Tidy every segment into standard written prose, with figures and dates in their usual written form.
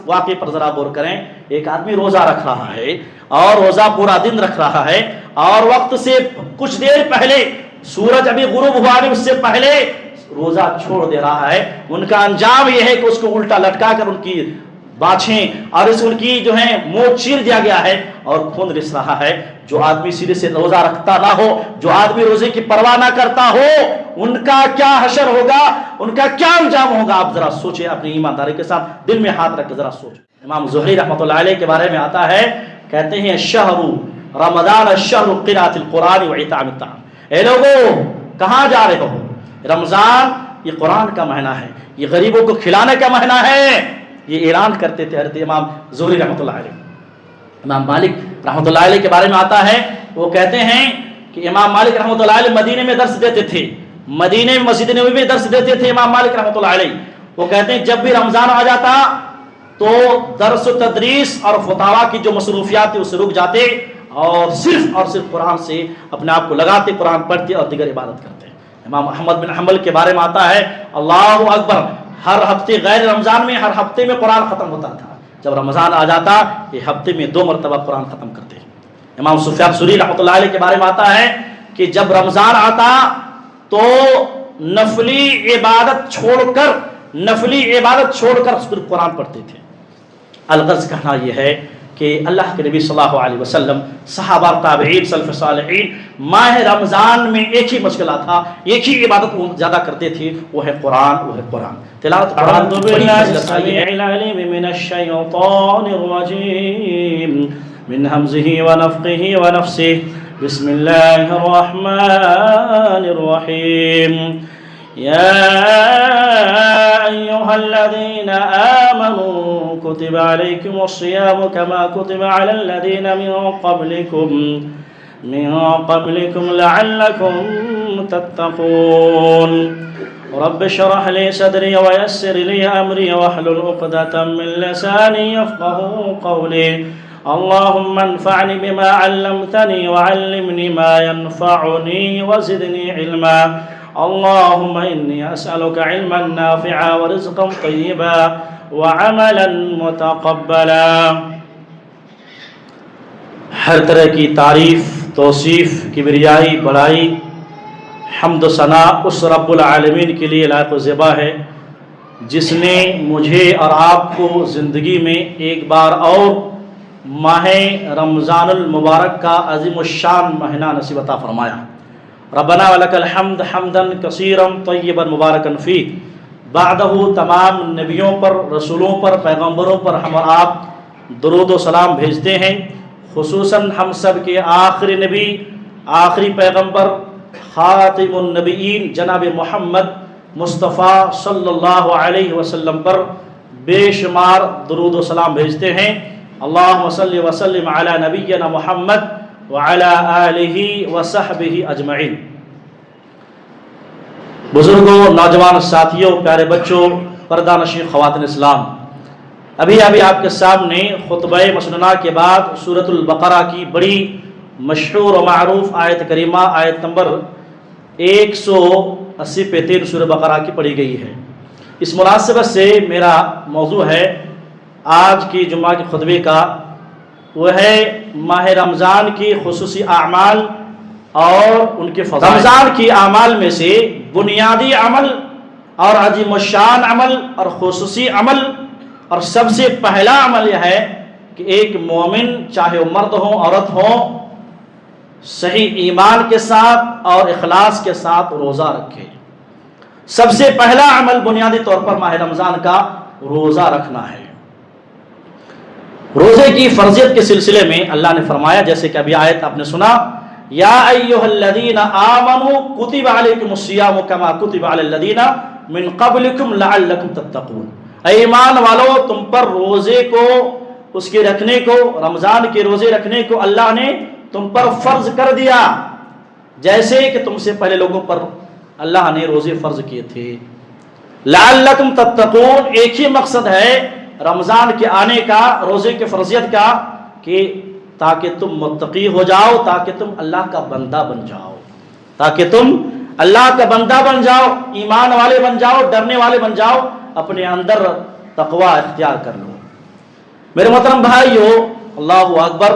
واقعے پر ذرا غور کریں. ایک آدمی روزہ رکھ رہا ہے اور روزہ پورا دن رکھ رہا ہے اور وقت سے کچھ دیر پہلے سورج ابھی غروب ہوا نہیں اس سے پہلے روزہ چھوڑ دے رہا ہے. ان کا انجام یہ ہے کہ اس کو الٹا لٹکا کر ان کی باچھیں اور ان کی جو ہے منہ چیر دیا گیا ہے اور خون رس رہا ہے. جو آدمی سیدھے سے روزہ رکھتا نہ ہو, جو آدمی روزے کی پرواہ نہ کرتا ہو, ان کا کیا حشر ہوگا, ان کا کیا انجام ہوگا. آپ ذرا سوچیں, اپنی ایمانداری کے ساتھ دل میں ہاتھ رکھ کے ذرا سوچیں. امام زہری رحمۃ اللہ علیہ کے بارے میں آتا ہے, کہتے ہیں شہر رمضان الشہر قراءۃ القرآن واطعام الطعام. اے لوگو کہاں جا رہے ہو؟ رمضان یہ قرآن کا مہینہ ہے, یہ غریبوں کو کھلانے کا مہینہ ہے. یہ اعلان کرتے تھے حضرت امام زہری رحمۃ اللہ علیہ. امام مالک رحمۃ اللہ علیہ کے بارے میں آتا ہے, وہ کہتے ہیں کہ امام مالک رحمۃ اللہ علیہ مدینے میں درس دیتے تھے, مدینے میں مسجد نبوی میں درس دیتے تھے امام مالک رحمۃ اللہ علیہ. وہ کہتے ہیں جب بھی رمضان آ جاتا تو درس و تدریس اور فتاوا کی جو مصروفیات تھی اسے رک جاتے اور صرف قرآن سے اپنے آپ کو لگاتے, قرآن پڑھتے اور دیگر عبادت کرتے. امام احمد بن حنبل کے بارے میں آتا ہے اللہ اکبر, ہر ہفتے غیر رمضان میں ہر ہفتے میں قرآن ختم ہوتا تھا, جب رمضان آ جاتا یہ ہفتے میں 2 مرتبہ قرآن ختم کرتے. امام سفیان ثوری رحمۃ اللہ علیہ کے بارے میں آتا ہے کہ جب رمضان آتا تو نفلی عبادت چھوڑ کر صرف قرآن پڑھتے تھے. الغرض کہنا یہ ہے کہ اللہ کے نبی صلی اللہ علیہ وسلم, صحابہ, تابعین, سلف صالحین ماہ رمضان میں ایک ہی مشغلہ تھا, ایک ہی عبادت وہ زیادہ کرتے تھے, وہ ہے قرآن. تلاوت قرآن. اعوذ باللہ السمیع العلیم من الشیطان الرجیم من ہمزہ ونفخہ ونفثہ. بسم اللہ الرحمن الرحیم. يا أيها الذين آمنوا كتب عليكم الصيام كما كتب على الذين من قبلكم لعلكم تتقون. رب اشرح لي صدري ويسر لي أمري واحلل عقدة من لساني يفقهوا قولي. اللهم انفعني بما علمتني وعلمني ما ينفعني وزدني علما. اللهم إني أسألك علما نافعا ورزقا طيبا وعملا متقبلا. ہر طرح کی تعریف, توصیف, کبریائی, بڑائی, حمد و ثنا اس رب العالمین کے لیے لائق و زیبا ہے جس نے مجھے اور آپ کو زندگی میں ایک بار اور ماہ رمضان المبارک کا عظیم الشان مہینہ نصیب عطا فرمایا. ربنا ولک الحمد حمدا کثیرا طیبا مبارکا فیہ. بعدہ تمام نبیوں پر, رسولوں پر, پیغمبروں پر ہم اور آپ درود و سلام بھیجتے ہیں. خصوصاً ہم سب کے آخری نبی, آخری پیغمبر, خاتم النبیین جناب محمد مصطفیٰ صلی اللہ علیہ وسلم پر بے شمار درود و سلام بھیجتے ہیں. اللہم صلی وسلم علی نبینا محمد وعلی آلہ وصحبہ اجمعین. بزرگوں, نوجوان ساتھیوں, پیارے بچوں, پردہ نشین خواتین اسلام, ابھی آپ کے سامنے خطبہ مسنونہ کے بعد سورۃ البقرہ کی بڑی مشہور و معروف آیت کریمہ, آیت نمبر 180 پہ 3 سورۃ بقرہ کی پڑھی گئی ہے. اس مناسبت سے میرا موضوع ہے آج کی جمعہ کے خطبے کا, وہ ہے ماہ رمضان کی خصوصی اعمال اور ان کے فضائل. رمضان کی اعمال میں سے بنیادی عمل اور عظیم الشان عمل اور خصوصی عمل اور سب سے پہلا عمل یہ ہے کہ ایک مومن, چاہے وہ مرد ہو عورت ہو, صحیح ایمان کے ساتھ اور اخلاص کے ساتھ روزہ رکھے. سب سے پہلا عمل بنیادی طور پر ماہ رمضان کا روزہ رکھنا ہے. روزے کی فرضیت کے سلسلے میں اللہ نے فرمایا, جیسے کہ ابھی آیت آپ نے سنا, یا ایھا الذین آمنوا کتب علیکم الصیام کما کتب علی الذین من قبلکم لعلکم تتقون. اے ایمان والو, تم پر روزے کو, اس کے رکھنے کو, رمضان کے روزے رکھنے کو اللہ نے تم پر فرض کر دیا جیسے کہ تم سے پہلے لوگوں پر اللہ نے روزے فرض کیے تھے. لعلکم تتقون, ایک ہی مقصد ہے رمضان کے آنے کا, روزے کے فرضیت کا, کہ تاکہ تم متقی ہو جاؤ, تاکہ تم اللہ کا بندہ بن جاؤ, تاکہ تم اللہ کا بندہ بن جاؤ, ایمان والے بن جاؤ, ڈرنے والے بن جاؤ, اپنے اندر تقوی اختیار کر لو. میرے محترم بھائیو، اللہ اکبر،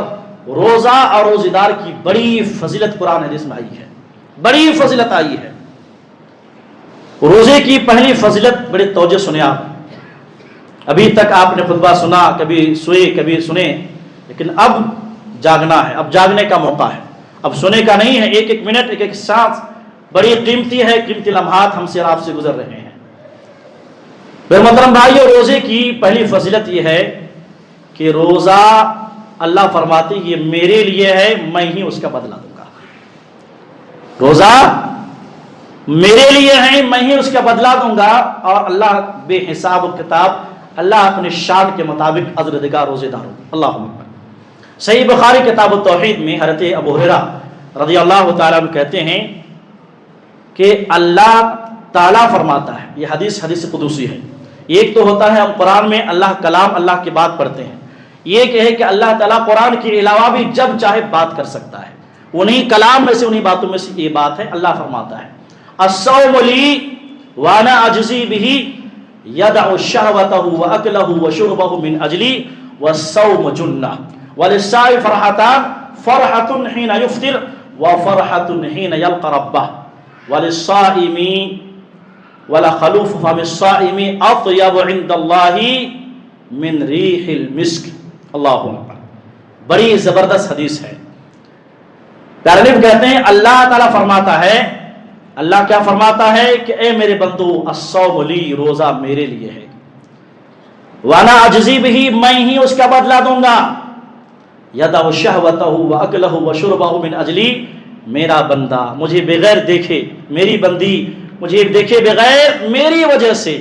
روزہ اور روزیدار کی بڑی فضیلت قرآن حدیث میں آئی ہے، بڑی فضیلت آئی ہے۔ روزے کی پہلی فضیلت بڑی توجہ سنے آپ۔ ابھی تک آپ نے خطبہ سنا، کبھی سوئے کبھی سنے، لیکن اب جاگنا ہے، اب جاگنے کا موقع ہے، اب سونے کا نہیں ہے۔ ایک ایک منٹ، ایک ایک سانس بڑی قیمتی ہے، قیمتی لمحات ہم سے اور آپ سے گزر رہے ہیں۔ میرے محترم بھائیو، روزے کی پہلی فضیلت یہ ہے کہ روزہ اللہ فرماتے یہ میرے لیے ہے، میں ہی اس کا بدلہ دوں گا۔ روزہ میرے لیے ہے، میں ہی اس کا بدلہ دوں گا، اور اللہ بے حساب و کتاب، اللہ اپنے شان کے مطابق اجر دے گا روزے داروں کو۔ اللہ اکبر۔ صحیح بخاری کتاب التوحید میں حضرت ابو ہریرہ رضی اللہ تعالیٰ عنہ کہتے ہیں کہ اللہ تعالیٰ فرماتا ہے، یہ حدیث قدوسی ہے۔ ایک تو ہوتا ہے ہم قرآن میں اللہ کلام، اللہ کی بات پڑھتے ہیں، یہ کہ ہے کہ اللہ تعالیٰ قرآن کے علاوہ بھی جب چاہے بات کر سکتا ہے، انہی کلام میں سے، انہی باتوں میں سے یہ بات ہے۔ اللہ فرماتا ہے الصوم لی وانا اجزی بہ یدع شہوتہ واکلہ وشربہ من اجلی والصوم جنہ وللصائم فرحتان، فرحۃ حین یفطر وفرحۃ حین یلقى ربہ وللصائم ولخلوف فم الصائم اطیب عند اللہ من ریح المسک۔ اللہ اکبر، بڑی زبردست حدیث ہے۔ پیارے نبی کہتے ہیں اللہ تعالیٰ فرماتا ہے، اللہ کیا فرماتا ہے کہ اے میرے بندو، الصوم لی، روزہ میرے لیے ہے، وانا اجزی بہ، میں ہی اس کا بدلہ دوں گا، یدع شہوتہ واکلہ وشربہ من اجلی، میرا بندہ مجھے بغیر دیکھے، میری بندی مجھے دیکھے بغیر میری وجہ سے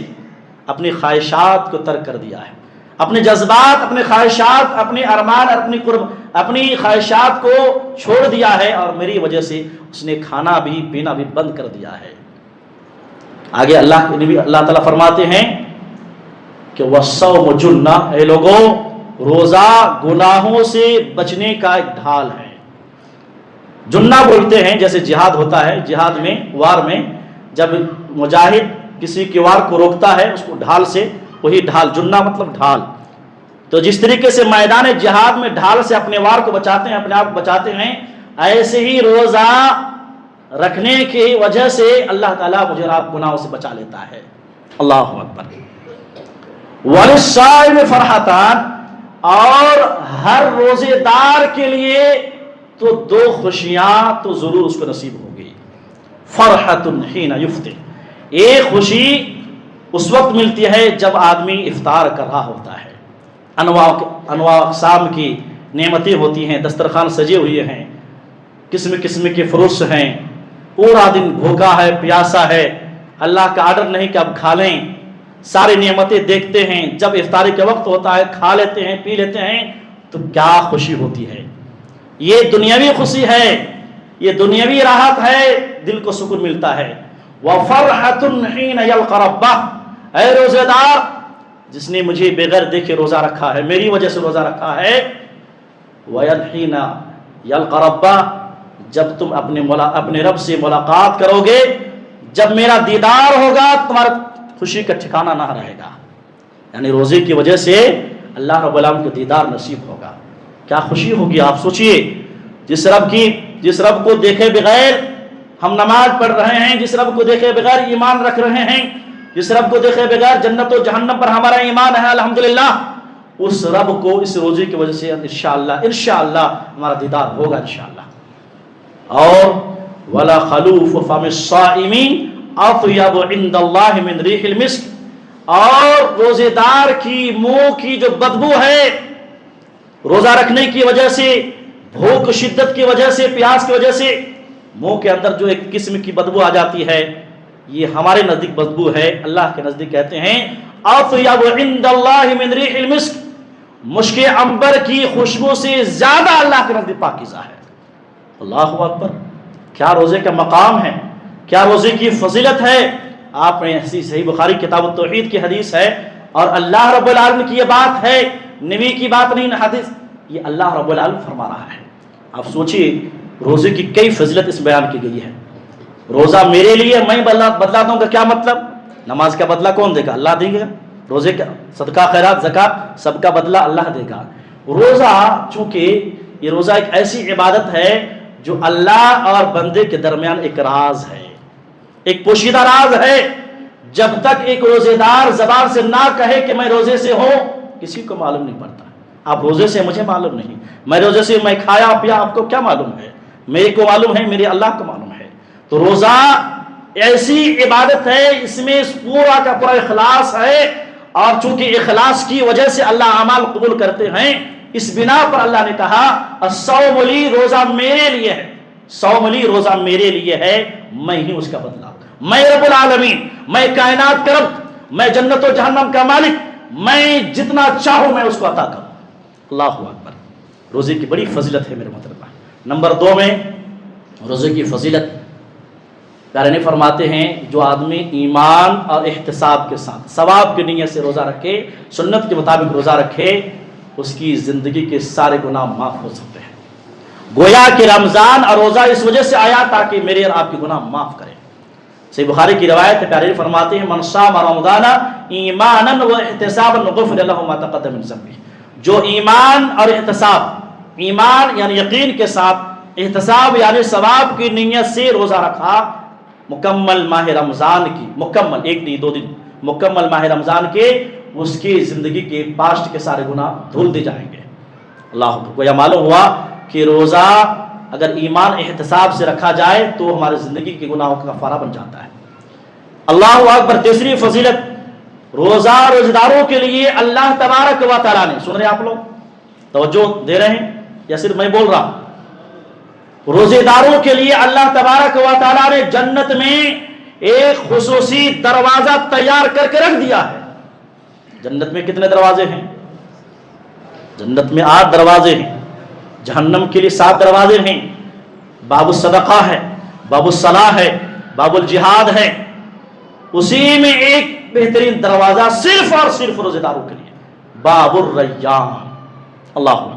اپنی خواہشات کو ترک کر دیا ہے، اپنے جذبات، اپنے خواہشات، اپنے ارمان، اپنی خواہشات کو چھوڑ دیا ہے، اور میری وجہ سے اس نے کھانا بھی پینا بھی بند کر دیا ہے۔ آگے اللہ کے نبی اللہ تعالیٰ فرماتے ہیں کہ والصوم جنہ، اے لوگوں، روزہ گناہوں سے بچنے کا ایک ڈھال ہے۔ جنہ بولتے ہیں، جیسے جہاد ہوتا ہے، جہاد میں، وار میں جب مجاہد کسی کے وار کو روکتا ہے اس کو ڈھال سے، وہی ڈھال، جنہ مطلب ڈھال۔ تو جس طریقے سے میدان جہاد میں ڈھال سے اپنے وار کو بچاتے ہیں، اپنے آپ کو بچاتے ہیں، ایسے ہی روزہ رکھنے کی وجہ سے اللہ تعالیٰ مجھے اور آپ گناہوں سے بچا لیتا ہے۔ اللہ اکبر۔ وَلِلصَّائِمِ فَرْحَتَانِ، اور ہر روزے دار کے لیے تو دو خوشیاں تو ضرور اس کو نصیب ہوگی۔ فرحۃ حین یفطر، ایک خوشی اس وقت ملتی ہے جب آدمی افطار کر رہا ہوتا ہے، انواع اقسام کی نعمتیں ہوتی ہیں، دسترخوان سجے ہوئے ہیں، قسم قسم کے فروش ہیں، پورا دن بھوکا ہے، پیاسا ہے، اللہ کا آرڈر نہیں کہ اب کھا لیں، ساری نعمتیں دیکھتے ہیں، جب افطاری کا وقت ہوتا ہے کھا لیتے ہیں، پی لیتے ہیں، تو کیا خوشی ہوتی ہے۔ یہ دنیاوی خوشی ہے، یہ دنیاوی راحت ہے، دل کو سکون ملتا ہے۔ وَفَرْحَةٌ حِينَ يَلْقَى رَبَّهُ، اے روزہ دار جس نے مجھے بغیر دیکھے روزہ رکھا ہے، میری وجہ سے روزہ رکھا ہے، وَحِينَ يَلْقَى رَبَّهُ، جب تم اپنے رب سے ملاقات کرو گے، جب میرا دیدار ہوگا، تمہارا خوشی کا ٹھکانہ نہ رہے گا۔ یعنی روزے کی وجہ سے اللہ رب العالمین کو دیدار نصیب ہوگا، کیا خوشی ہوگی آپ سوچئے۔ جس رب کو دیکھے بغیر ہم نماز پڑھ رہے ہیں، جس رب کو دیکھے بغیر ایمان رکھ رہے ہیں، جس رب کو دیکھے بغیر جنت و جہنم پر ہمارا ایمان ہے، الحمدللہ، اس رب کو اس روزے کی وجہ سے انشاءاللہ ہمارا دیدار ہوگا انشاءاللہ۔ اور وَلَا خَلُوفُ فَمِ الصَّائِمِ اطیب عند اللہ من ریح المسک، اور روزے دار کی منہ کی جو بدبو ہے، روزہ رکھنے کی وجہ سے، بھوک شدت کی وجہ سے، پیاس کی وجہ سے منہ کے اندر جو ایک قسم کی بدبو آ جاتی ہے، یہ ہمارے نزدیک بدبو ہے، اللہ کے نزدیک کہتے ہیں اطیب عند اللہ من ریح المسک، مشک عنبر کی خوشبو سے زیادہ اللہ کے نزدیک پاکیزہ ہے۔ اللہ اکبر، کیا روزے کا مقام ہے، کیا روزے کی فضیلت ہے۔ آپ نے صحیح بخاری کتاب التوحید کی حدیث ہے، اور اللہ رب العالمین کی یہ بات ہے، نبی کی بات نہیں، حدیث، یہ اللہ رب العالمین فرما رہا ہے۔ آپ سوچئے روزے کی کئی فضیلت اس بیان کی گئی ہے۔ روزہ میرے لیے، میں بدلہ دوں گا، کیا مطلب؟ نماز کا بدلہ کون دے گا؟ اللہ دے گا، روزے کا صدقہ خیرات زکات سب کا بدلہ اللہ دے گا. روزہ چونکہ یہ روزہ ایک ایسی عبادت ہے جو اللہ اور بندے کے درمیان ایک راز ہے، ایک پوشیدہ راز ہے. جب تک ایک روزے دار زبان سے نہ کہے کہ میں روزے سے ہوں، کسی کو معلوم نہیں پڑتا. آپ روزے سے مجھے معلوم نہیں، میں روزے سے میں کھایا پیا آپ کو کیا معلوم ہے؟ میرے کو معلوم ہے، میرے اللہ کو معلوم ہے. تو روزہ ایسی عبادت ہے، اس میں پورا کا پورا اخلاص ہے، اور چونکہ اخلاص کی وجہ سے اللہ اعمال قبول کرتے ہیں، اس بنا پر اللہ نے کہا الصوم لی، روزہ میرے لیے ہے. صوم لی، روزہ میرے لیے ہے، میں ہی اس کا بدلہ، میں رب العالمین، میں کائنات کا رب، میں جنت و جہنم کا مالک، میں جتنا چاہوں میں اس کو عطا کروں. اللہ اکبر. روزے کی بڑی فضیلت ہے میرے محترم. نمبر 2 میں روزے کی فضیلت پیارے نے فرماتے ہیں جو آدمی ایمان اور احتساب کے ساتھ ثواب کی نیت سے روزہ رکھے، سنت کے مطابق روزہ رکھے، اس کی زندگی کے سارے گناہ معاف ہو سکتے ہیں. گویا کہ رمضان اور روزہ اس وجہ سے آیا تاکہ میرے اور آپ کے گناہ معاف کرے. صحیح بخاری کی روایت ہے، پیارے فرماتے ہیں من صام رمضان ایمانا و احتسابا غفر له ما تقدم من ذنبه. جو ایمان اور احتساب، ایمان یعنی یقین کے ساتھ، احتساب یعنی ثواب کی نیت سے روزہ رکھا مکمل ماہ رمضان کی، مکمل ایک نہیں 2 دن، مکمل ماہ رمضان کے، اس کی زندگی کے پاسٹ کے سارے گناہ دھل دے جائیں گے. اللہ کو یہ معلوم ہوا کہ روزہ اگر ایمان احتساب سے رکھا جائے تو ہمارے زندگی کے گناہوں کا کفارہ بن جاتا ہے. اللہ اکبر. تیسری فضیلت، روزہ روزہ داروں کے لیے اللہ تبارک و تعالیٰ نے، سن رہے ہیں آپ لوگ، توجہ دے رہے ہیں یا صرف میں بول رہا ہوں؟ روزے داروں کے لیے اللہ تبارک و تعالیٰ نے جنت میں ایک خصوصی دروازہ تیار کر کے رکھ دیا ہے. جنت میں کتنے دروازے ہیں؟ جنت میں 8 دروازے ہیں. جہنم کے لیے 7 دروازے ہیں. باب الصدقہ ہے، باب الصلاح ہے، باب الجہاد ہے. اسی میں ایک بہترین دروازہ صرف اور صرف روزے داروں کے لیے، باب الریان. اللہ اکبر.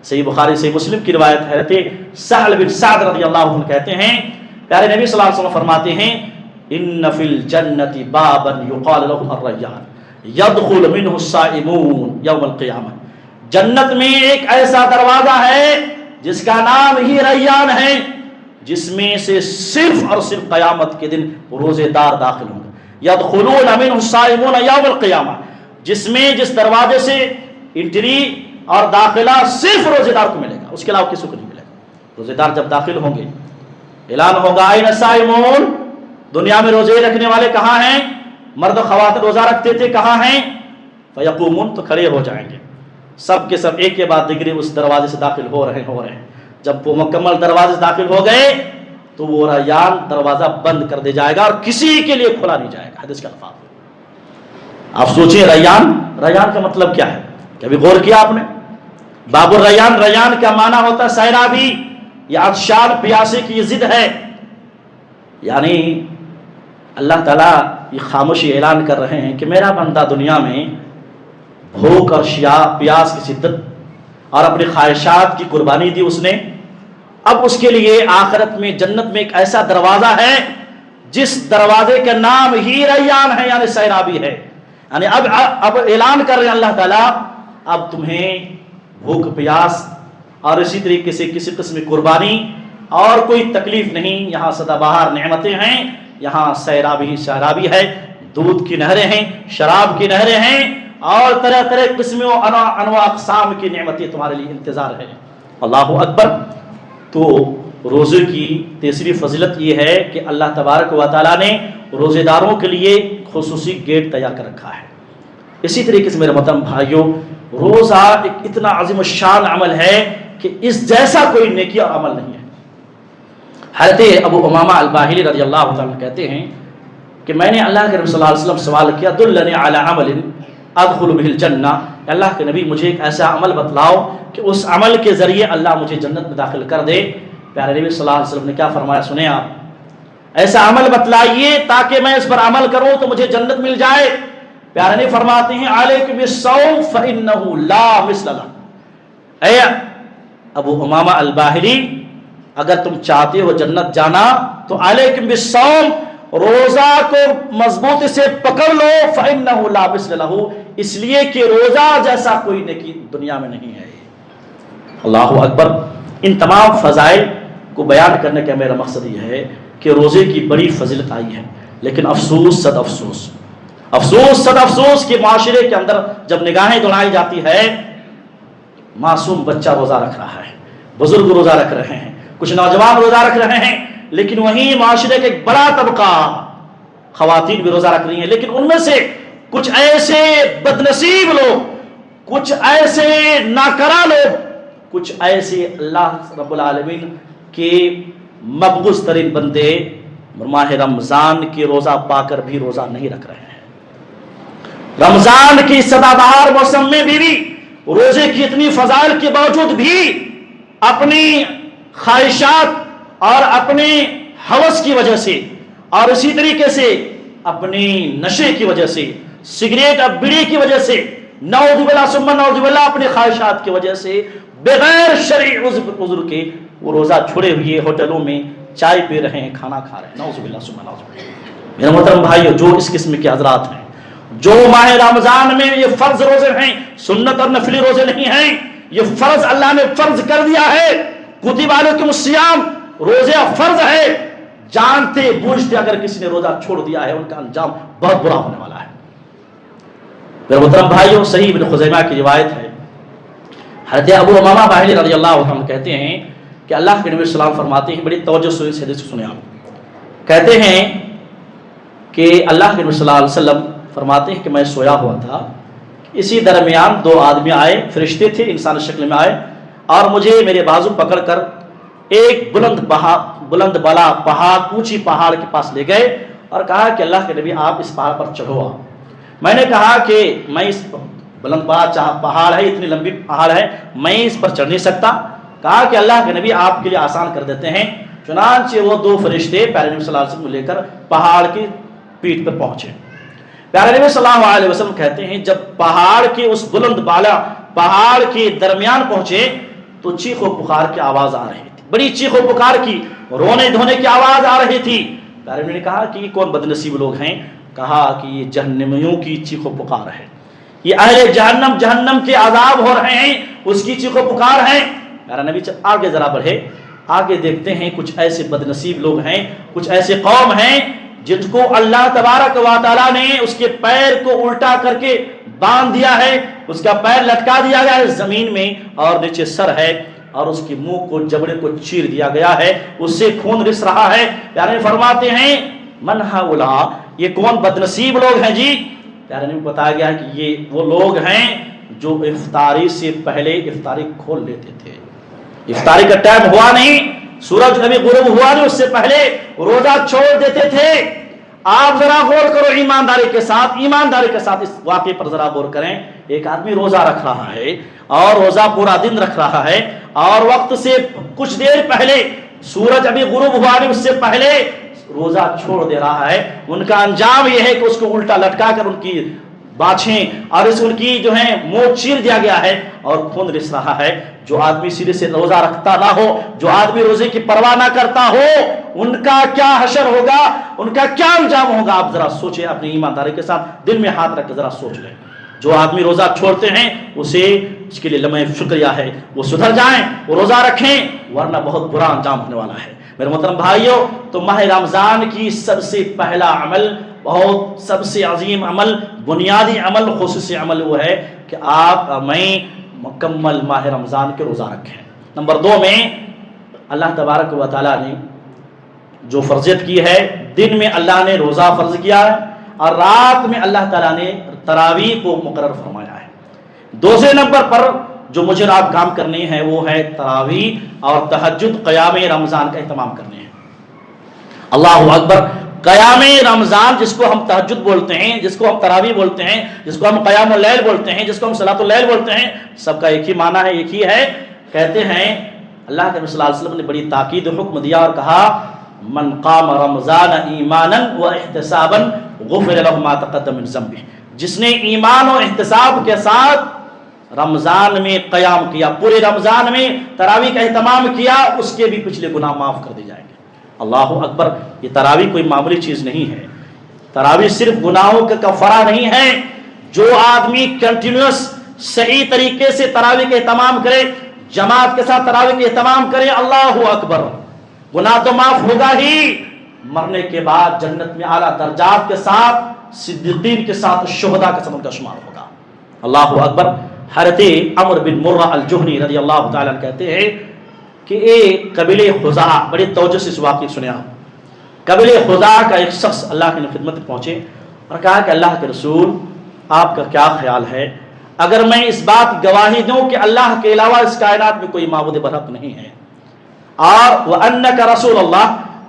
صحیح بخاری صحیح مسلم کی روایت ہے، حضرت سہل بن سعد رضی اللہ عنہ کہتے ہیں، پیارے نبی صلی اللہ علیہ وسلم فرماتے ہیں ان فی الجنت بابا یقال له الریان یدخل منہ الصائمون یوم القیامہ. جنت میں ایک ایسا دروازہ ہے جس کا نام ہی ریان ہے، جس میں سے صرف اور صرف قیامت کے دن روزے دار داخل ہوں گے. یدخلون منہ الصائمون یوم القیامہ، جس میں جس دروازے سے انٹری اور داخلہ صرف روزے دار کو ملے گا، اس کے علاوہ کسی کو نہیں ملے گا. روزے دار جب داخل ہوں گے اعلان ہوگا این الصائمون، دنیا میں روزے رکھنے والے کہاں ہیں؟ مرد و خواتین روزہ رکھتے تھے، کہاں ہیں؟ فیقومون، تو کھڑے ہو جائیں گے. سب کے سب ایک کے بعد دیگرے اس دروازے سے داخل ہو رہے ہیں. جب وہ مکمل دروازے سے داخل ہو گئے تو وہ ریان دروازہ بند کر دیا جائے گا اور کسی کے لیے کھلا نہیں جائے گا. حدیث کا الفاظ. آپ سوچیں ریان کا مطلب کیا ہے؟ کبھی غور کیا آپ نے؟ باب الریان، ریان کا معنی ہوتا ہے سیرابی یا عطشان پیاسے کی ضد ہے. یعنی اللہ تعالیٰ یہ خاموشی اعلان کر رہے ہیں کہ میرا بندہ دنیا میں بھوک اور پیاس کی شدت اور اپنی خواہشات کی قربانی دی اس نے. اب اس کے لیے آخرت میں جنت میں ایک ایسا دروازہ ہے جس دروازے کا نام ہی ریان ہے، یعنی سیرابی ہے. یعنی اب اعلان کر رہے ہیں اللہ تعالیٰ، اب تمہیں بھوک پیاس اور اسی طریقے سے کسی قسم کی قربانی اور کوئی تکلیف نہیں. یہاں سدا بہار نعمتیں ہیں، یہاں سیرابی ہے، دودھ کی نہریں ہیں، شراب کی نہریں ہیں اور طرح طرح قسم و انواع اقسام کی نعمتیں تمہارے لیے انتظار ہے. اللہ اکبر. تو روزے کی تیسری فضیلت یہ ہے کہ اللہ تبارک و تعالیٰ نے روزے داروں کے لیے خصوصی گیٹ تیار کر رکھا ہے. اسی طریقے سے میرے محترم بھائیوں، روزہ ایک اتنا عظیم الشان عمل ہے کہ اس جیسا کوئی نیکی اور عمل نہیں ہے. حضرت ابو امامہ الباہلی رضی اللہ عنہ کہتے ہیں کہ میں نے اللہ کے نبی صلی اللہ علیہ وسلم سوال کیا دلنی علی عمل ادخل بہ الجنہ، اللہ کے نبی مجھے ایک ایسا عمل بتلاؤ کہ اس عمل کے ذریعے اللہ مجھے جنت میں داخل کر دے. پیارے نبی صلی اللہ علیہ وسلم نے کیا فرمایا سنیں آپ، ایسا عمل بتلائیے تاکہ میں اس پر عمل کروں تو مجھے جنت مل جائے. پیارے نبی فرماتے ہیں علیکم بالصوم فانہ لا مثل لہ. اے ابو امامہ الباہلی، اگر تم چاہتے ہو جنت جانا تو علیکم بالصوم، روزہ کو مضبوطی سے پکڑ لو فإنہ لا مثل لہ، اس لیے کہ روزہ جیسا کوئی نیکی دنیا میں نہیں ہے۔ اللہ اکبر۔ ان تمام فضائل کو بیان کرنے کا میرا مقصد یہ ہے کہ روزے کی بڑی فضیلت آئی ہے، لیکن افسوس صد افسوس، افسوس صد افسوس کہ معاشرے کے اندر جب نگاہیں دوڑائی جاتی ہے، معصوم بچہ روزہ رکھ رہا ہے، بزرگ روزہ رکھ رہے ہیں، کچھ نوجوان روزہ رکھ رہے ہیں، لیکن وہیں معاشرے کا ایک بڑا طبقہ خواتین بھی روزہ رکھ رہی ہیں، لیکن ان میں سے کچھ ایسے بدنصیب لوگ، کچھ ایسے ناکرہ لوگ، کچھ ایسے اللہ رب العالمین کے مبغوض ترین بندے ماہ رمضان کی روزہ پا کر بھی روزہ نہیں رکھ رہے ہیں۔ رمضان کی سدا بہار موسم میں بھی روزے کی اتنی فضائل کے باوجود بھی اپنی خواہشات اور اپنی ہوس کی وجہ سے اور اسی طریقے سے اپنی نشے کی وجہ سے، سگریٹ اور بیڑی کی وجہ سے، نعوذ باللہ ثم نعوذ باللہ اپنی خواہشات کی وجہ سے بغیر شرعی عذر کے وہ روزہ چھوڑے ہوئے ہوٹلوں میں چائے پی رہے ہیں، کھانا کھا رہے ہیں، نعوذ باللہ ثم نعوذ باللہ۔ میرے محترم بھائیو، جو اس قسم کے حضرات ہیں جو ماہ رمضان میں یہ فرض روزے ہیں، سنت اور نفلی روزے نہیں ہیں، یہ فرض اللہ نے فرض کر دیا ہے، کتب علیکم الصیام، روزہ فرض ہے، جانتے بوجھتے اگر کسی نے روزہ چھوڑ دیا ہے ان کا انجام بہت برا ہونے والا ہے۔ میرے محترم بھائیو، صحیح ابن خزیمہ کی روایت ہے، حضرت ابو امامہ باہلی رضی اللہ عنہ کہتے ہیں کہ اللہ کے نبی صلی اللہ علیہ وسلم فرماتے ہیں، بڑی توجہ سے اس حدیث کو سنیں آپ، کہتے ہیں کہ اللہ کے نبی صلی اللہ علیہ وسلم فرماتے ہیں کہ میں سویا ہوا تھا، اسی درمیان دو آدمی آئے، فرشتے تھے، انسان شکل میں آئے، اور مجھے میرے بازو پکڑ کر ایک بلند بالا پہاڑ، اونچی پہاڑ کے پاس لے گئے اور کہا کہ اللہ کے نبی آپ اس پہاڑ پر چڑھو۔ میں نے کہا کہ میں اس بلند بالا پہاڑ ہے، اتنی لمبی پہاڑ ہے، میں اس پر چڑھ نہیں سکتا۔ کہا کہ اللہ کے نبی آپ کے لیے آسان کر دیتے ہیں۔ چنانچہ وہ دو فرشتے پیارے نبی صلی اللہ علیہ وسلم کو لے کر پہاڑ کی پیٹھ پر پہنچے۔ پیارے نبی صلی اللہ علیہ وسلم کہتے ہیں جب پہاڑ کے اس بلند بالا پہاڑ کے درمیان پہنچے تو چیخ و پکار کی آواز آ رہی تھی، بڑی چیخ و پکار کی، رونے دھونے کی آواز آ رہی تھی۔ پیارے نبی نے کہا کہ یہ کون بدنصیب لوگ ہیں؟ کہا کہ یہ جہنمیوں کی چیخ و پکار ہے، یہ اہل جہنم، جہنم کے عذاب ہو رہے ہیں، اس کی چیخ و پکار ہے۔ پیارے نبی آگے ذرا بڑھے، آگے دیکھتے ہیں کچھ ایسے بدنصیب لوگ ہیں، کچھ ایسے قوم ہیں جن کو اللہ تبارک و تعالیٰ نے اس کے پیر کو الٹا کر کے باندھ دیا ہے، اس کا پیر لٹکا دیا گیا ہے زمین میں اور نیچے سر ہے، اور اس کے منہ کو، جبڑے کو چیر دیا گیا ہے، اس سے خون رس رہا ہے۔ پیارے فرماتے ہیں من ہؤلاء، یہ کون بدنصیب لوگ ہیں جی؟ پیارے نے بتایا گیا کہ یہ وہ لوگ ہیں جو افطاری سے پہلے افطاری کھول لیتے تھے، افطاری کا ٹائم ہوا نہیں، سورج ابھی غروب ہوا نہیں، اس سے پہلے روزہ چھوڑ دیتے تھے۔ آپ ذرا غور کرو ایمانداری کے ساتھ اس واقعے پر ذرا غور کریں۔ ایک آدمی روزہ رکھ رہا ہے اور روزہ پورا دن رکھ رہا ہے، اور وقت سے کچھ دیر پہلے، سورج ابھی غروب ہوا نہیں اس سے پہلے روزہ چھوڑ دے رہا ہے۔ ان کا انجام یہ ہے کہ اس کو الٹا لٹکا کر ان کی باچھیں اور ان کی جو ہے منہ چیر دیا گیا ہے اور خون رس رہا ہے۔ جو آدمی سیدھے سے روزہ رکھتا نہ ہو، جو آدمی روزے کی پرواہ نہ کرتا ہو، ان کا کیا حشر ہوگا، ان کا کیا انجام ہوگا؟ آپ ذرا سوچیں، اپنی ایمانداری کے ساتھ دل میں ہاتھ رکھ کے ذرا سوچ لیں۔ جو آدمی روزہ چھوڑتے ہیں اس کے لیے لمحہ شکریہ ہے، وہ سدھر جائیں، وہ روزہ رکھیں، ورنہ بہت برا انجام ہونے والا ہے۔ میرے محترم بھائیوں، تو ماہ رمضان کی سب سے پہلا عمل، بہت سب سے عظیم عمل، بنیادی عمل، خصوصی عمل وہ ہے کہ آپ میں مکمل ماہ رمضان کے روزہ رکھیں۔ نمبر 2 میں اللہ تبارک و تعالیٰ نے جو فرضیت کی ہے، دن میں اللہ نے روزہ فرض کیا ہے اور رات میں اللہ تعالیٰ نے تراویح کو مقرر فرمایا ہے۔ دوسرے نمبر پر جو مجھے آپ کام کرنے ہیں وہ ہے تراویح اور تہجد، قیام رمضان کا اہتمام کرنے ہیں۔ اللہ اکبر! قیام رمضان جس کو ہم تہجد بولتے ہیں، جس کو ہم تراویح بولتے ہیں، جس کو ہم قیام اللیل بولتے ہیں، جس کو ہم صلاۃ اللیل بولتے ہیں، سب کا ایک ہی معنی ہے، ایک ہی ہے۔ کہتے ہیں اللہ کے نبی صلی اللہ علیہ وسلم نے بڑی تاکید حکم دیا اور کہا من قام رمضان ایمانا و احتسابا غفر له ما تقدم من ذنبه، جس نے ایمان و احتساب کے ساتھ رمضان میں قیام کیا، پورے رمضان میں تراویح کا اہتمام کیا، اس کے بھی پچھلے گناہ معاف کر دی جائیں گے۔ اللہ اکبر. یہ تراویح کوئی معمولی چیز نہیں ہے. تراویح صرف گناہوں کا کفارہ نہیں ہے. جو آدمی کنٹینیوس صحیح طریقے سے تراویح کے اہتمام کرے, جماعت کے ساتھ تراویح کے اہتمام کرے, اللہ اکبر, گناہ تو معاف ہوگا ہی, مرنے کے بعد جنت میں اعلیٰ درجات کے ساتھ, صدیقین کے ساتھ, شہداء کے ساتھ کا شمار ہوگا. اللہ اکبر. حضرت عمرو بن مرہ الجہنی رضی اللہ تعالیٰ عنہ کہتے ہیں کہ ایک قبیلہ خزاعہ, بڑی توجہ سے اس واقعے سنے آپ. قبیلہ خزاعہ کا ایک شخص اللہ کی خدمت میں پہنچے اور کہا کہ اللہ کے رسول, آپ کا کیا خیال ہے اگر میں اس بات کی گواہی دوں کہ اللہ کے علاوہ اس کائنات میں کوئی معبود برحق نہیں ہے, اور وَأَنَّكَ رسول اللہ,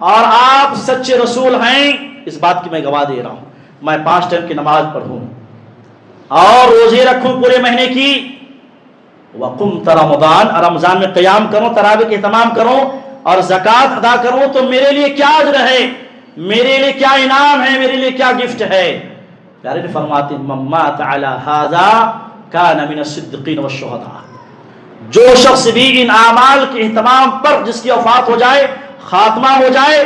اور آپ سچے رسول ہیں, اس بات کی میں گواہ دے رہا ہوں, میں 5 ٹائم کی نماز پڑھوں اور روزے رکھوں پورے مہینے کی, وَقُمْتَ رَمَضَانَ, رمضان میں قیام کروں, تراویح کے اہتمام کروں اور زکوٰۃ ادا کروں, تو میرے لیے کیا اجر ہے, میرے لیے کیا انعام ہے, میرے لیے کیا گفٹ ہے. پیارے نے فرماتے ہیں مَن مَاتَ عَلَى هَذَا كَانَ مِنَ الصِّدِّقِينَ وَالشُّهَدَاءِ, جو شخص بھی ان اعمال کے اہتمام پر جس کی وفات ہو جائے, خاتمہ ہو جائے,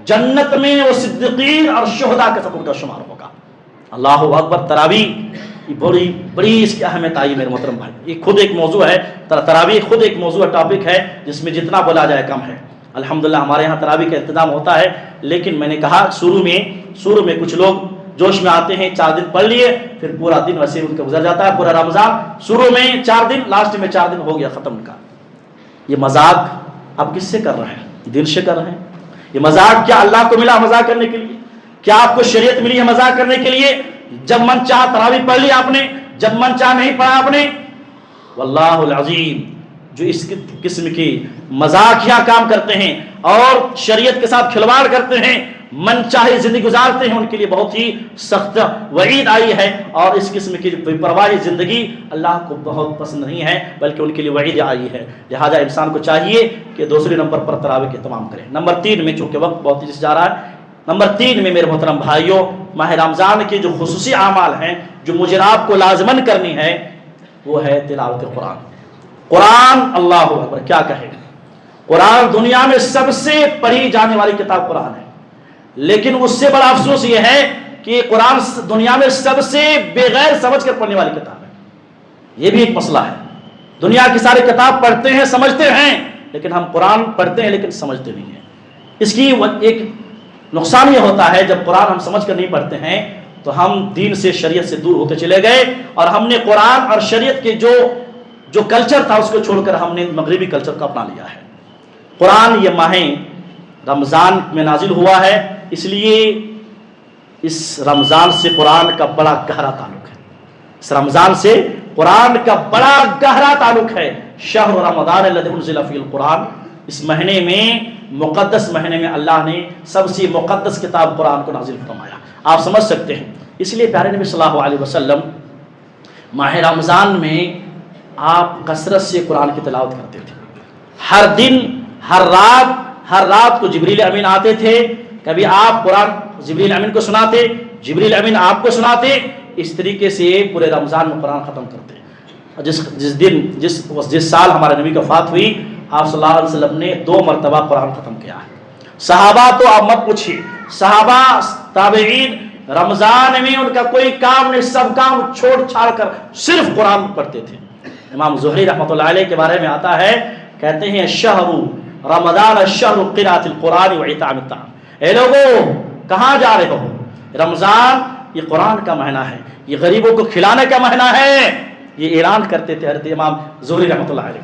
جنت میں وہ صدیقین اور شہداء کے ساتھ ان کا شمار ہوگا. اللہ اکبر. تراویح بڑی اس کی اہمیت آئی میرے محترم بھائی. یہ خود ایک موضوع ہے, تراویح خود ایک موضوع ٹاپک ہے جس میں جتنا بولا جائے کم ہے. الحمدللہ ہمارے یہاں تراویح کا انتظام ہوتا ہے, لیکن میں نے کہا شروع میں کچھ لوگ جوش میں آتے ہیں, 4 دن پڑھ لیے, پھر پورا دن ویسے ان کا گزر جاتا ہے. پورا رمضان شروع میں 4 دن, لاسٹ میں 4 دن ہو گیا ختم ان کا. یہ مذاق آپ کس سے کر رہے ہیں؟ دل سے کر رہے ہیں. یہ مذاق کیا اللہ کو ملا مذاق کرنے کے لیے؟ کیا آپ کو شریعت ملی ہے مذاق کرنے کے لیے؟ جب من چاہ تراویح پڑھ لی آپ نے, جب من چاہ نہیں پڑھا آپ نے. واللہ العظیم, جو اس قسم کی مذاقیہ کام کرتے ہیں اور شریعت کے ساتھ کھلواڑ کرتے ہیں, من چاہے زندگی گزارتے ہیں, ان کے لیے بہت ہی سخت وعید آئی ہے. اور اس قسم کی بے پرواہی زندگی اللہ کو بہت پسند نہیں ہے, بلکہ ان کے لیے وعید آئی ہے. لہٰذا انسان کو چاہیے کہ دوسرے نمبر پر تراویح کے اہتمام کریں. نمبر 3 میں, چونکہ وقت بہت تیزی سے جا رہا ہے, نمبر 3 میں میرے محترم بھائیوں, ماہ رمضان کے جو خصوصی اعمال ہیں جو مجھے آپ کو لازماً کرنی ہے, وہ ہے تلاوت قرآن. قرآن, اللہ اکبر, کیا کہے. قرآن دنیا میں سب سے پڑھی جانے والی کتاب قرآن ہے, لیکن اس سے بڑا افسوس یہ ہے کہ قرآن دنیا میں سب سے بغیر سمجھ کر پڑھنے والی کتاب ہے. یہ بھی ایک مسئلہ ہے. دنیا کی ساری کتاب پڑھتے ہیں, سمجھتے ہیں, لیکن ہم قرآن پڑھتے ہیں لیکن سمجھتے نہیں ہیں. اس کی ایک نقصان یہ ہوتا ہے, جب قرآن ہم سمجھ کر نہیں پڑھتے ہیں تو ہم دین سے, شریعت سے دور ہوتے چلے گئے, اور ہم نے قرآن اور شریعت کے جو کلچر تھا اس کو چھوڑ کر ہم نے مغربی کلچر کو اپنا لیا ہے. قرآن یہ ماہ رمضان میں نازل ہوا ہے, اس لیے اس رمضان سے قرآن کا بڑا گہرا تعلق ہے. اس رمضان سے قرآن کا بڑا گہرا تعلق ہے. شہر رمضان الذی انزل فیہ القرآن, اس مہینے میں, مقدس مہینے میں اللہ نے سب سے مقدس کتاب قرآن کو نازل فرمایا. آپ سمجھ سکتے ہیں. اس لیے پیارے نبی صلی اللہ علیہ وسلم ماہ رمضان میں آپ کثرت سے قرآن کی تلاوت کرتے تھے. ہر دن, ہر رات کو جبریل امین آتے تھے. کبھی آپ قرآن جبریل امین کو سناتے, جبریل امین آپ کو سناتے. اس طریقے سے پورے رمضان میں قرآن ختم کرتے. جس سال ہمارے نبی کی وفات ہوئی, آپ صلی اللہ علیہ وسلم نے 2 مرتبہ قرآن ختم کیا ہے. صحابہ تو آپ مت پوچھیے, صحابہ تابعین رمضان میں ان کا کوئی کام نہیں, سب کام چھوڑ چھاڑ کر صرف قرآن پڑھتے تھے. امام زہری رحمۃ اللہ علیہ کے بارے میں آتا ہے, کہتے ہیں شہر رمضان شہر قراءۃ القرآن و اطعام الطعام. اے لوگوں کہاں جا رہے ہو, رمضان یہ قرآن کا مہینہ ہے, یہ غریبوں کو کھلانے کا مہینہ ہے. یہ اعلان کرتے تھے حضرت امام زہری رحمۃ اللہ علیہ.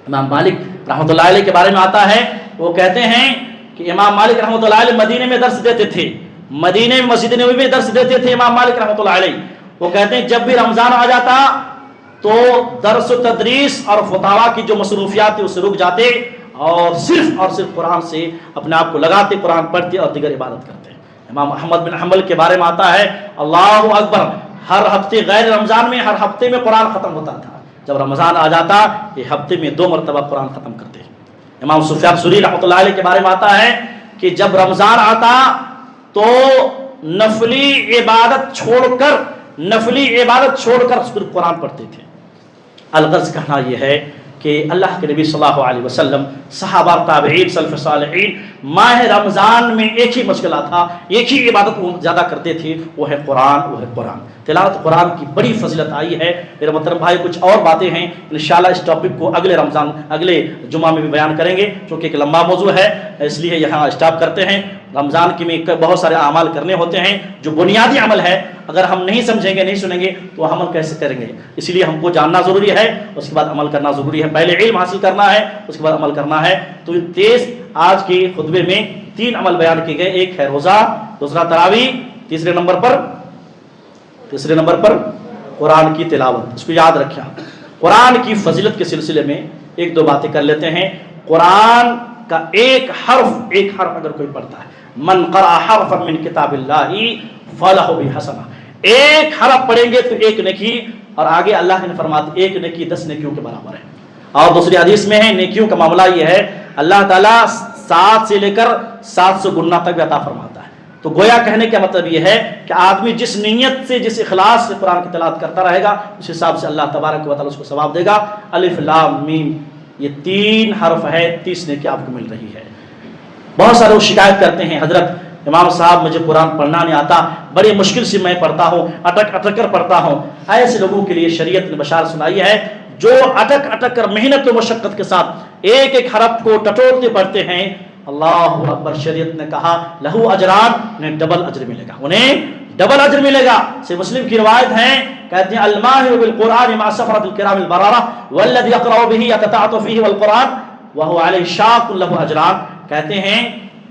امام مالک رحمۃ اللہ علیہ کے بارے میں آتا ہے, وہ کہتے ہیں کہ امام مالک رحمۃ اللہ علیہ مدینے میں درس دیتے تھے, مدینے میں مسجد نبوی میں درس دیتے تھے امام مالک رحمۃ اللہ علیہ. وہ کہتے ہیں جب بھی رمضان آ جاتا تو درس و تدریس اور فتاوا کی جو مصروفیات تھی اسے رک جاتے, اور صرف قرآن سے اپنے آپ کو لگاتے, قرآن پڑھتے اور دیگر عبادت کرتے. امام احمد بن حنبل کے بارے میں آتا ہے, اللہ اکبر, ہر ہفتے, غیر رمضان میں ہر ہفتے میں قرآن ختم ہوتا تھا. جب رمضان آ جاتا یہ ہفتے میں 2 مرتبہ قرآن ختم کرتے. امام سفیان ثوری رحمۃ اللہ علیہ کے بارے میں آتا ہے کہ جب رمضان آتا تو نفلی عبادت چھوڑ کر صرف قرآن پڑھتے تھے. الغرض کہنا یہ ہے کہ اللہ کے نبی صلی اللہ علیہ وسلم، صحابہ، تابعین، سلف صالحین ماہ رمضان میں ایک ہی مشغلہ تھا، ایک ہی عبادت وہ زیادہ کرتے تھے، وہ ہے قرآن، وہ ہے قرآن۔ تلاوت قرآن کی بڑی فضیلت آئی ہے میرے محترم بھائی۔ کچھ اور باتیں ہیں انشاءاللہ اس ٹاپک کو اگلے جمعہ میں بھی بیان کریں گے، چونکہ ایک لمبا موضوع ہے، اس لیے یہاں اسٹاپ کرتے ہیں۔ رمضان کی میں بہت سارے اعمال کرنے ہوتے ہیں جو بنیادی عمل ہے، اگر ہم نہیں سمجھیں گے، نہیں سنیں گے تو وہ عمل کیسے کریں گے؟ اس لیے ہم کو جاننا ضروری ہے، اس کے بعد عمل کرنا ضروری ہے۔ پہلے علم حاصل کرنا ہے، اس کے بعد عمل کرنا ہے۔ تو آج کے خطبے میں 3 عمل بیان کیے گئے، ایک ہے روزہ، دوسرا تراویح، تیسرے نمبر پر قرآن کی تلاوت۔ اس کو یاد رکھیں۔ قرآن کی فضیلت کے سلسلے میں 1-2 باتیں کر لیتے ہیں۔ قرآن کا ایک حرف اگر کوئی پڑھتا ہے، من قرأ حرفا من کتاب اللہ فلہ بحسنہ، ایک حرف پڑھیں گے تو 1 نیکی، اور آگے اللہ نے فرمایا 1 نیکی 10 نیکیوں کے برابر ہے۔ اور دوسری حدیث میں ہے نیکیوں کا معاملہ یہ ہے اللہ تعالیٰ 7 سے لے کر 700 گنا تک بھی عطا فرماتا ہے۔ تو گویا کہنے کا مطلب یہ ہے کہ آدمی جس نیت سے، جس اخلاص سے قرآن کی تلاوت کرتا رہے گا، اس حساب سے اللہ تبارک و تعالیٰ اس کو ثواب دے گا۔ الف لام میم، یہ 3 حرف ہے، 30 نیکی آپ کو مل رہی ہے۔ بہت سارے لوگ شکایت کرتے ہیں، حضرت امام صاحب مجھے قرآن پڑھنا نہیں آتا، بڑی مشکل سے میں پڑھتا ہوں، اٹک کر پڑھتا ہوں۔ ایسے لوگوں کے لیے شریعت نے بشارت سنائی ہے جو اٹک کر محنت و مشقت کے ساتھ ایک حرف کو ٹٹولتے پڑھتے ہیں، اللہ اکبر، شریعت نے کہا لہو اجران، انہیں ڈبل اجر ملے گا، صحیح مسلم کی روایت ہے، کہتے ہیں الماہر بالقرآن مع سفرۃ الکرام البررہ والذی یقرأ بہ یتتعطف فیہ والقرآن وہو علیہ شاق لہ اجران۔ کہتے ہیں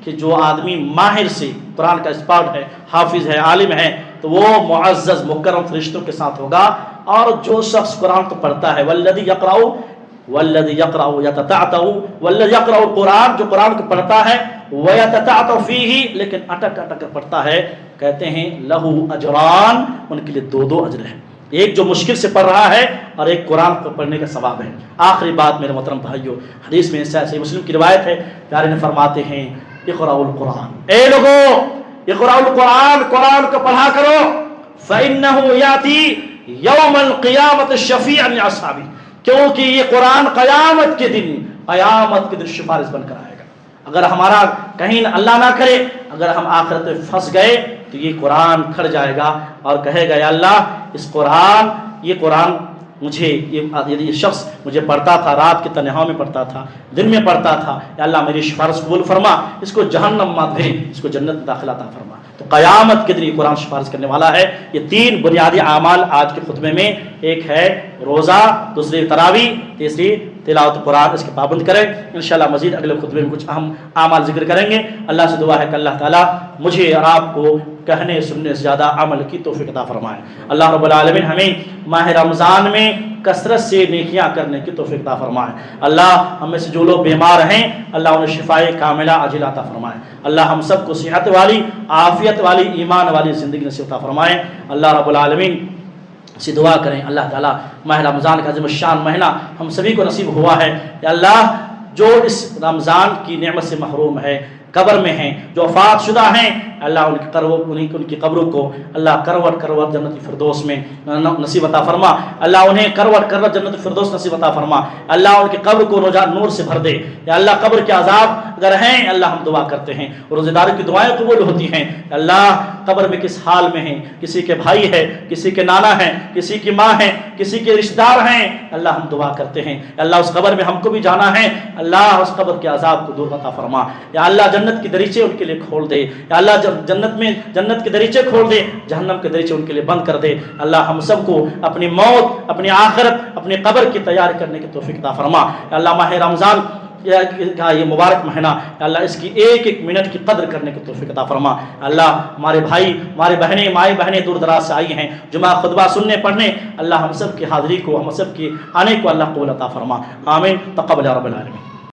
کہ جو آدمی ماہر سے قرآن کا ایکسپرٹ ہے، حافظ ہے، عالم ہے، تو وہ معزز مکرم فرشتوں کے ساتھ ہوگا، اور جو شخص قرآن کو پڑھتا ہے والذی یقرأ القرآن، جو قرآن کو پڑھتا ہے، وَيَتَتَعْتَعْ فِيهِ، لیکن اٹک کر پڑھتا ہے، کہتے ہیں لہو اجران، ان کے لیے 2 اجر ہیں، ایک جو مشکل سے پڑھ رہا ہے اور ایک قرآن کو پڑھنے کا ثواب ہے۔ آخری بات میرے محترم بھائیو، حدیث میں صحیح مسلم کی روایت ہے، پیارے نے فرماتے ہیں اقرأوا القرآن، اے لوگو اقرأوا القرآن، قرآن کو پڑھا کرو، فَإِنَّهُ يَأْتِي يَوْمَ الْقِيَامَةِ شَفِيعًا لِأَصْحَابِهِ، کیونکہ یہ قرآن قیامت کے دن سفارش بن کر آئے گا۔ اگر ہمارا کہیں اللہ نہ کرے، اگر ہم آخرت میں پھنس گئے تو یہ قرآن کھڑ جائے گا اور کہے گا یا اللہ یہ قرآن مجھے، یہ شخص مجھے پڑھتا تھا، رات کے تنہاؤں میں پڑھتا تھا، دن میں پڑھتا تھا، یا اللہ میری سفارش قبول فرما، اس کو جہنم مت بھیج، اس کو جنت میں داخلہ عطا فرما۔ تو قیامت کے دن یہ قرآن سفارش کرنے والا ہے۔ یہ 3 بنیادی اعمال آج کے خطبے میں، ایک ہے روزہ، دوسری تراویح، تیسری تلاوت قرآن، اس کے پابند کریں۔ انشاءاللہ مزید اگلے خطبے میں کچھ اہم اعمال ذکر کریں گے۔ اللہ سے دعا ہے کہ اللہ تعالیٰ مجھے اور آپ کو کہنے سننے سے زیادہ عمل کی توفیق عطا فرمائے۔ اللہ رب العالمین ہمیں ماہ رمضان میں کثرت سے نیکیاں کرنے کی توفیق عطا فرمائے۔ اللہ ہم میں سے جو لوگ بیمار ہیں، اللہ انہیں شفائے کاملہ عاجلہ عطا فرمائے۔ اللہ ہم سب کو صحت والی، عافیت والی، ایمان والی زندگی نصیب عطا فرمائے۔ اللہ رب العالمین سے دعا کریں اللہ تعالیٰ ماہ رمضان کا عظیم الشان مہینہ ہم سبھی کو نصیب ہوا ہے، یا اللہ جو اس رمضان کی نعمت سے محروم ہے، قبر میں ہیں، جو وفات شدہ ہیں، اللہ ان کی قبروں کو اللہ کروٹ جنت الفردوس میں نصیب عطا فرما۔ اللہ انہیں کروٹ جنت الفردوس نصیب عطا فرما۔ اللہ ان کی قبر کو نور سے بھر دے۔ یا اللہ قبر کے عذاب اگر ہیں، اللہ ہم دعا کرتے ہیں، روزہ داروں کی دعائیں قبول ہوتی ہیں۔ اللہ قبر میں کس حال میں ہیں، کسی کے بھائی ہے، کسی کے نانا ہیں، کسی کی ماں ہیں، کسی کے رشتہ دار ہیں، اللہ ہم دعا کرتے ہیں اللہ اس قبر میں ہم کو بھی جانا ہے، اللہ اس قبر کے عذاب کو دور عطا فرما۔ یا اللہ جنت کی دریچے ان کے لیے کھول دے، یا اللہ جنت کے دریچے کھول دے، جہنم کے دریچے ان کے لیے بند کر دے۔ اللہ ہم سب کو اپنی موت، اپنی آخرت، اپنی قبر کی تیاری کرنے کی توفیق عطا فرما۔ یا اللہ ماہ رمضان کا یہ مبارک مہینہ، اللہ اس کی ایک منٹ کی قدر کرنے کی توفیق عطا فرما۔ اللہ ہمارے بھائی، ہماری بہنیں، مائیں بہنیں دور دراز سے آئی ہیں جمعہ خطبہ سننے پڑھنے، اللہ ہم سب کی حاضری کو، ہم سب کی آنے کو اللہ قبول عطا فرما۔ آمین۔ تقبل یا رب العالمین۔